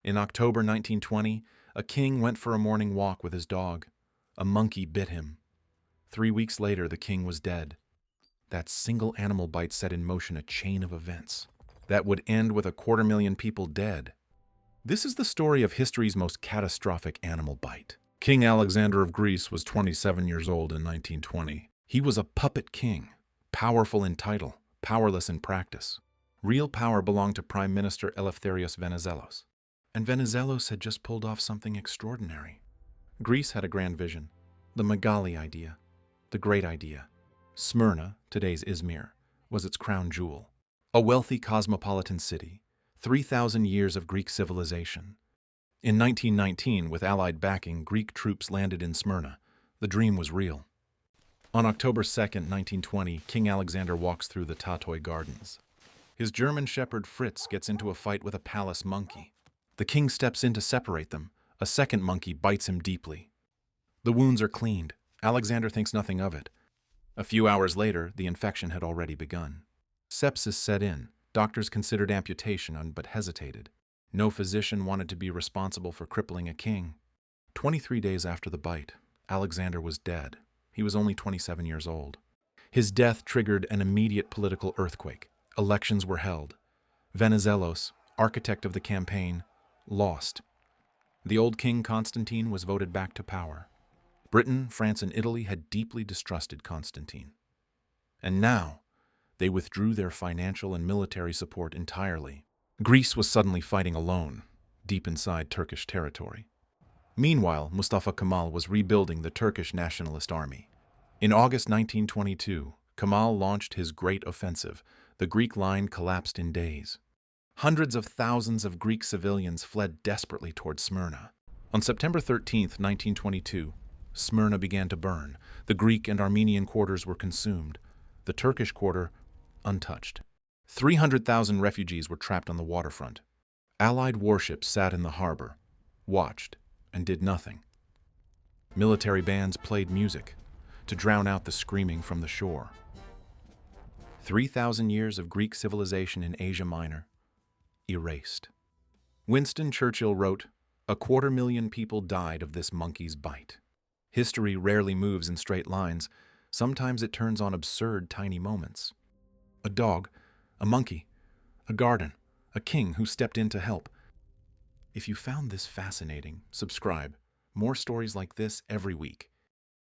In October 1920, a king went for a morning walk with his dog. A monkey bit him. 3 weeks later, the king was dead. That single animal bite set in motion a chain of events that would end with 250,000 people dead. This is the story of history's most catastrophic animal bite. King Alexander of Greece was 27 years old in 1920. He was a puppet king, powerful in title, powerless in practice. Real power belonged to Prime Minister Eleftherios Venizelos. And Venizelos had just pulled off something extraordinary. Greece had a grand vision, the Megali idea, the great idea. Smyrna, today's Izmir, was its crown jewel. A wealthy cosmopolitan city, 3,000 years of Greek civilization. In 1919, with Allied backing, Greek troops landed in Smyrna. The dream was real. On October 2, 1920, King Alexander walks through the Tatoi Gardens. His German shepherd Fritz gets into a fight with a palace monkey. The king steps in to separate them. A second monkey bites him deeply. The wounds are cleaned. Alexander thinks nothing of it. A few hours later, the infection had already begun. Sepsis set in. Doctors considered amputation but hesitated. No physician wanted to be responsible for crippling a king. 23 days after the bite, Alexander was dead. He was only 27 years old. His death triggered an immediate political earthquake. Elections were held. Venizelos, architect of the campaign, lost. The old king Constantine was voted back to power. Britain, France, and Italy had deeply distrusted Constantine. And now, they withdrew their financial and military support entirely. Greece was suddenly fighting alone, deep inside Turkish territory. Meanwhile, Mustafa Kemal was rebuilding the Turkish nationalist army. In August 1922, Kemal launched his great offensive. The Greek line collapsed in days. Hundreds of thousands of Greek civilians fled desperately toward Smyrna. On September 13, 1922, Smyrna began to burn. The Greek and Armenian quarters were consumed. The Turkish quarter, untouched. 300,000 refugees were trapped on the waterfront. Allied warships sat in the harbor, watched, and did nothing. Military bands played music to drown out the screaming from the shore. 3,000 years of Greek civilization in Asia Minor, erased. Winston Churchill wrote, "250,000 people died of this monkey's bite." History rarely moves in straight lines. Sometimes it turns on absurd tiny moments. A dog, a monkey, a garden, a king who stepped in to help. If you found this fascinating, subscribe. More stories like this every week.